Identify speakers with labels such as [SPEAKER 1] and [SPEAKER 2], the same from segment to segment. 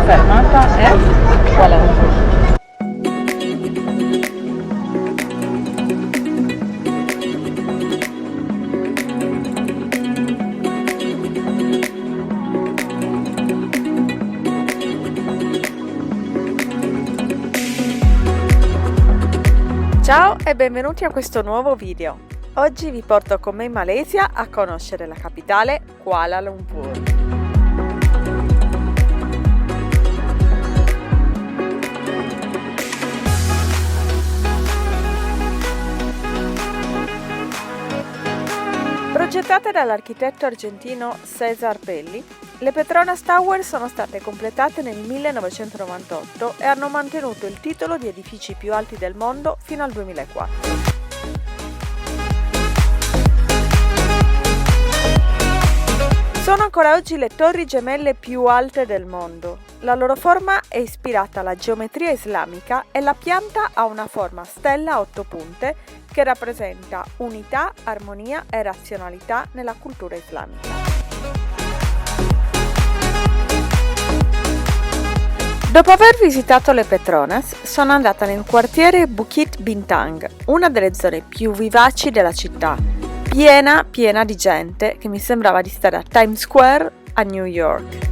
[SPEAKER 1] fermata è Kuala Lumpur.
[SPEAKER 2] Ciao e benvenuti a questo nuovo video. Oggi vi porto con me in Malesia a conoscere la capitale Kuala Lumpur. Progettate dall'architetto argentino César Pelli, le Petronas Tower sono state completate nel 1998 e hanno mantenuto il titolo di edifici più alti del mondo fino al 2004. Sono ancora oggi le torri gemelle più alte del mondo. La loro forma è ispirata alla geometria islamica e la pianta ha una forma a stella a 8 punte che rappresenta unità, armonia e razionalità nella cultura islamica. Dopo aver visitato le Petronas, sono andata nel quartiere Bukit Bintang, una delle zone più vivaci della città, piena di gente che mi sembrava di stare a Times Square a New York.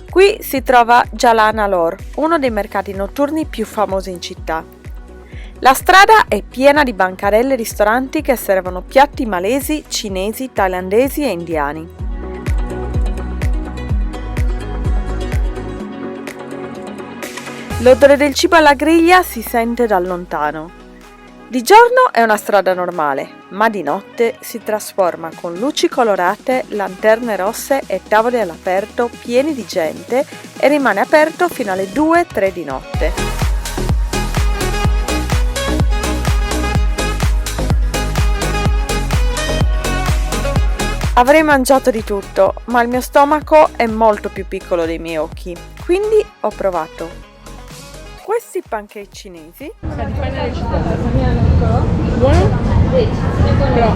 [SPEAKER 2] Qui si trova Jalan Alor, uno dei mercati notturni più famosi in città. La strada è piena di bancarelle e ristoranti che servono piatti malesi, cinesi, thailandesi e indiani. L'odore del cibo alla griglia si sente da lontano. Di giorno è una strada normale, ma di notte si trasforma con luci colorate, lanterne rosse e tavoli all'aperto pieni di gente e rimane aperto fino alle 2-3 di notte. Avrei mangiato di tutto, ma il mio stomaco è molto più piccolo dei miei occhi, quindi ho provato questi pancake cinesi.
[SPEAKER 1] Buono? Però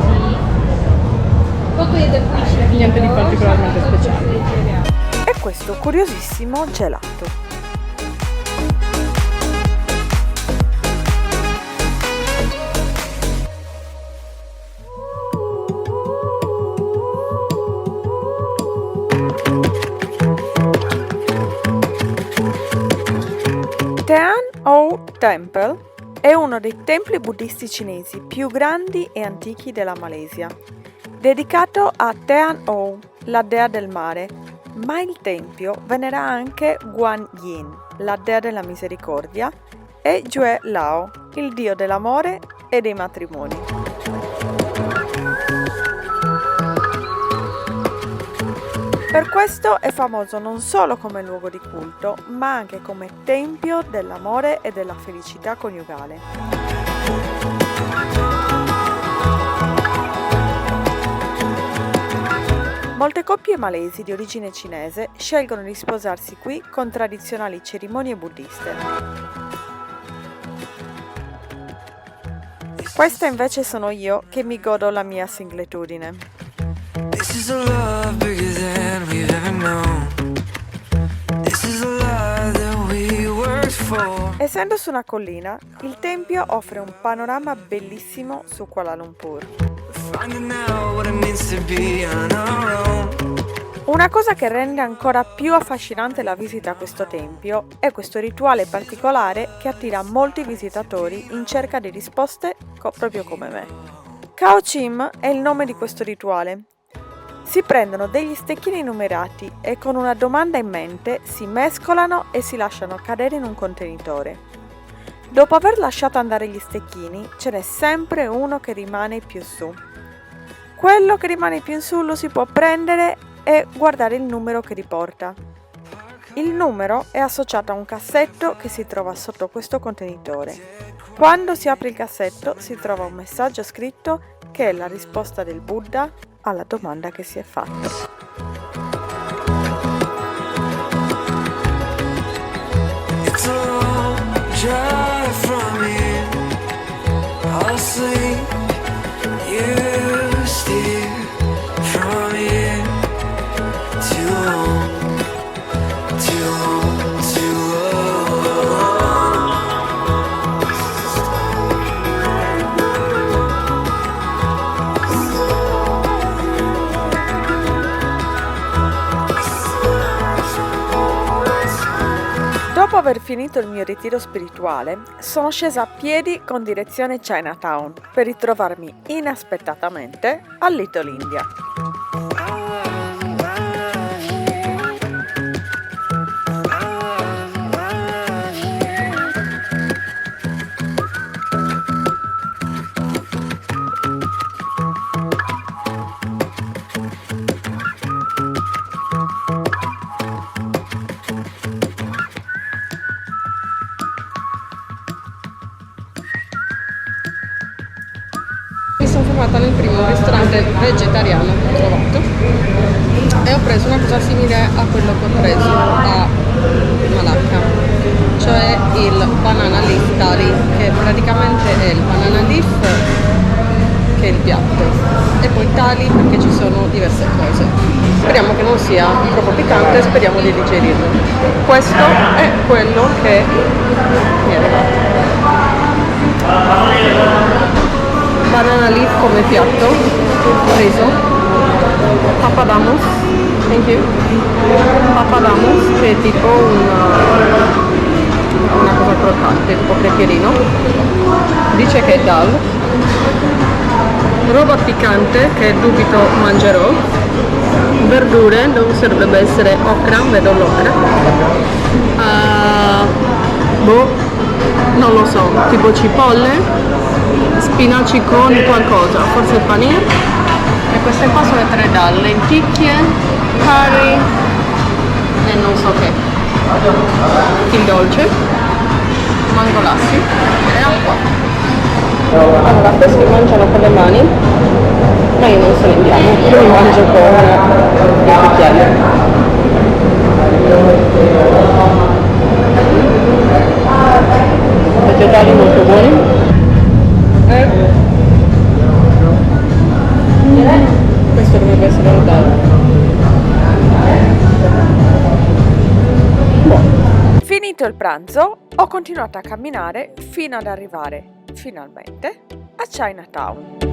[SPEAKER 1] niente di particolarmente speciale.
[SPEAKER 2] E questo curiosissimo gelato. Tean O Temple è uno dei templi buddisti cinesi più grandi e antichi della Malesia, dedicato a Tean O, la dea del mare, ma il tempio venera anche Guan Yin, la dea della misericordia, e Jue Lao, il dio dell'amore e dei matrimoni. Per questo è famoso non solo come luogo di culto, ma anche come tempio dell'amore e della felicità coniugale. Molte coppie malesi di origine cinese scelgono di sposarsi qui con tradizionali cerimonie buddiste. Questa invece sono io che mi godo la mia singletudine. Essendo su una collina, il tempio offre un panorama bellissimo su Kuala Lumpur. Una cosa che rende ancora più affascinante la visita a questo tempio è questo rituale particolare che attira molti visitatori in cerca di risposte proprio come me. Khao Chim è il nome di questo rituale. Si prendono degli stecchini numerati e con una domanda in mente si mescolano e si lasciano cadere in un contenitore. Dopo aver lasciato andare gli stecchini, ce n'è sempre uno che rimane più su. Quello che rimane più in su lo si può prendere e guardare il numero che riporta. Il numero è associato a un cassetto che si trova sotto questo contenitore. Quando si apre il cassetto si trova un messaggio scritto che è la risposta del Buddha alla domanda che si è fatta.
[SPEAKER 3] drive from here. I'll sleep, you steer from here. Too long, too long, too long.
[SPEAKER 2] Dopo aver finito il mio ritiro spirituale, sono scesa a piedi con direzione Chinatown per ritrovarmi inaspettatamente a Little India.
[SPEAKER 1] Mi sono fermata nel primo ristorante vegetariano che ho trovato e ho preso una cosa simile a quello che ho preso a Malacca, cioè il banana leaf thali, che praticamente è il banana leaf che è il piatto e poi thali perché ci sono diverse cose. Speriamo che non sia troppo piccante, speriamo di digerirlo. Questo è quello che mi è arrivato. Banana leaf come piatto, riso, papadamos, thank you, papadamos che è tipo una cosa croccante, tipo crepierino, dice che è dal, roba piccante che dubito mangerò, verdure, dovrebbe essere okra, vedo l'okra, non lo so, tipo cipolle, spinaci con qualcosa, forse il panino, e queste qua sono le 3 dal, lenticchie, curry e non so che, il dolce, mangolassi e acqua. Allora, questi mangiano con le mani, ma io non sono indiano, io mangio con il cucchiaio. Vegetali molto buoni. Questo dovrebbe essere il dal.
[SPEAKER 2] Finito il pranzo, ho continuato a camminare fino ad arrivare, finalmente, a Chinatown.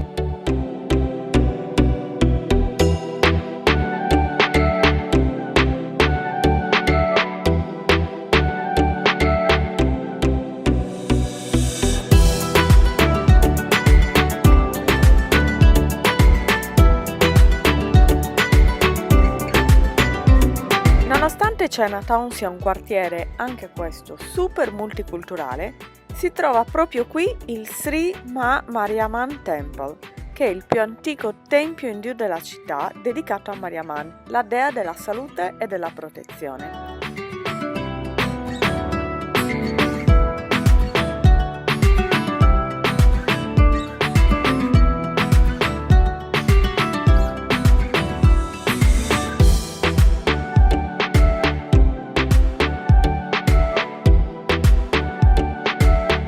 [SPEAKER 2] Nonostante Chinatown sia un quartiere, anche questo, super multiculturale, si trova proprio qui il Sri Mariamman Temple, che è il più antico tempio indù della città dedicato a Mariamman, la dea della salute e della protezione.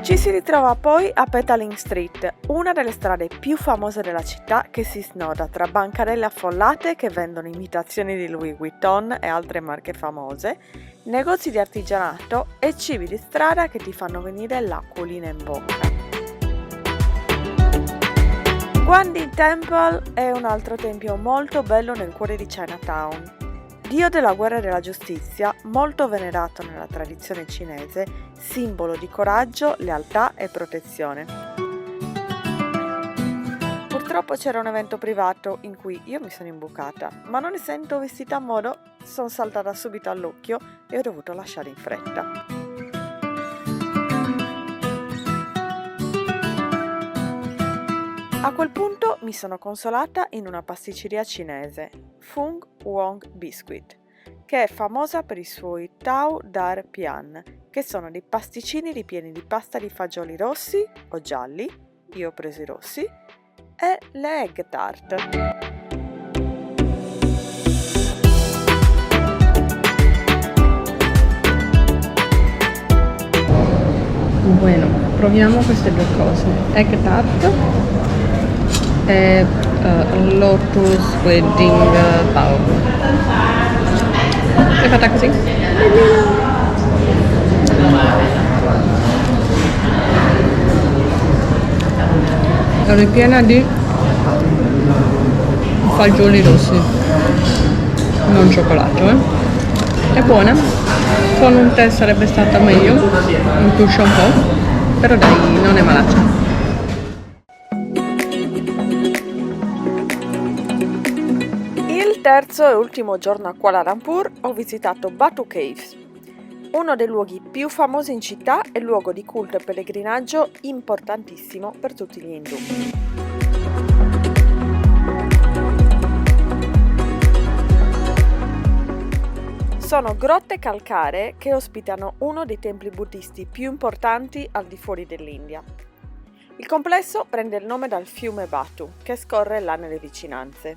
[SPEAKER 2] Ci si ritrova poi a Petaling Street, una delle strade più famose della città che si snoda tra bancarelle affollate che vendono imitazioni di Louis Vuitton e altre marche famose, negozi di artigianato e cibi di strada che ti fanno venire l'acquolina in bocca. Guandi Temple è un altro tempio molto bello nel cuore di Chinatown. Dio della guerra e della giustizia, molto venerato nella tradizione cinese, simbolo di coraggio, lealtà e protezione. Purtroppo c'era un evento privato in cui io mi sono imbucata, ma non essendo vestita a modo, sono saltata subito all'occhio e ho dovuto lasciare in fretta. A quel punto mi sono consolata in una pasticceria cinese, Fung Wong Biscuit, che è famosa per i suoi Tao Dar Pian, che sono dei pasticcini ripieni di pasta di fagioli rossi o gialli, io ho preso i rossi, e le egg tart.
[SPEAKER 1] Bueno, proviamo queste due cose. Egg tart e Lotus Wedding Bao. È fatta così? È ripiena di fagioli rossi, non cioccolato, È buona, con un tè sarebbe stata meglio, impuscia un po', però dai, non è malaccia.
[SPEAKER 2] Il terzo e ultimo giorno a Kuala Lumpur ho visitato Batu Caves, uno dei luoghi più famosi in città e luogo di culto e pellegrinaggio importantissimo per tutti gli indù. Sono grotte calcaree che ospitano uno dei templi buddisti più importanti al di fuori dell'India. Il complesso prende il nome dal fiume Batu, che scorre là nelle vicinanze.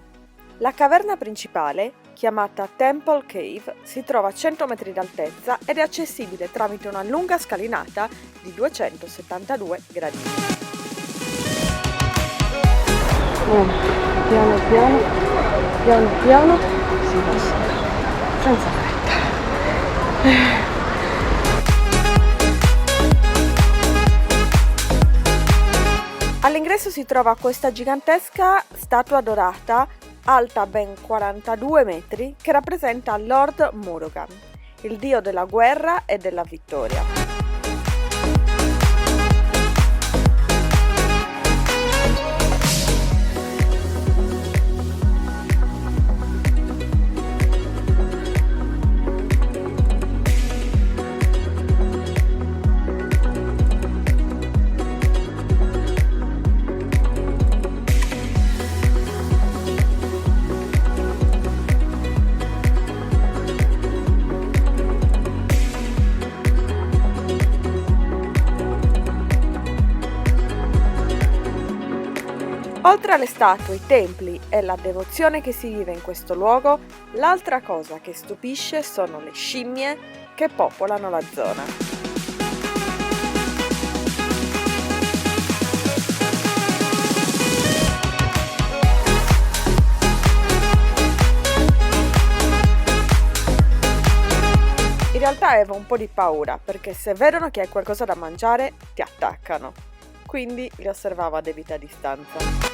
[SPEAKER 2] La caverna principale, chiamata Temple Cave, si trova a 100 metri d'altezza ed è accessibile tramite una lunga scalinata di 272 gradini.
[SPEAKER 1] Piano piano, si passa, senza fretta.
[SPEAKER 2] All'ingresso si trova questa gigantesca statua dorata, alta ben 42 metri, che rappresenta Lord Murugan, il dio della guerra e della vittoria. Oltre alle statue, i templi e la devozione che si vive in questo luogo, l'altra cosa che stupisce sono le scimmie che popolano la zona. In realtà avevo un po' di paura perché se vedono che hai qualcosa da mangiare ti attaccano, quindi li osservavo a debita distanza.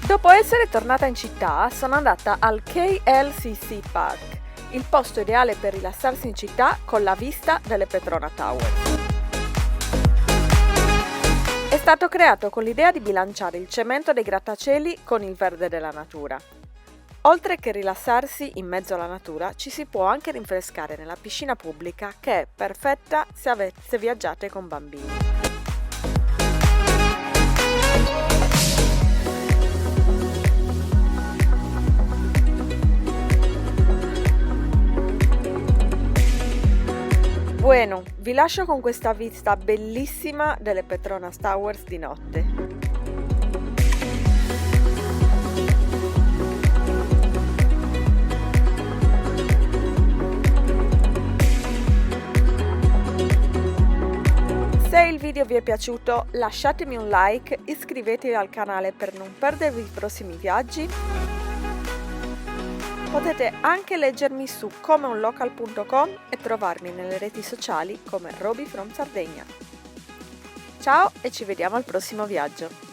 [SPEAKER 2] Dopo essere tornata in città, sono andata al KLCC Park, il posto ideale per rilassarsi in città con la vista delle Petronas Towers. È stato creato con l'idea di bilanciare il cemento dei grattacieli con il verde della natura. Oltre che rilassarsi in mezzo alla natura, ci si può anche rinfrescare nella piscina pubblica che è perfetta se viaggiate con bambini. Bueno, vi lascio con questa vista bellissima delle Petronas Towers di notte. Se il video vi è piaciuto lasciatemi un like, iscrivetevi al canale per non perdervi i prossimi viaggi. Potete anche leggermi su comeunlocal.com e trovarmi nelle reti sociali come Roby from Sardegna. Ciao e ci vediamo al prossimo viaggio!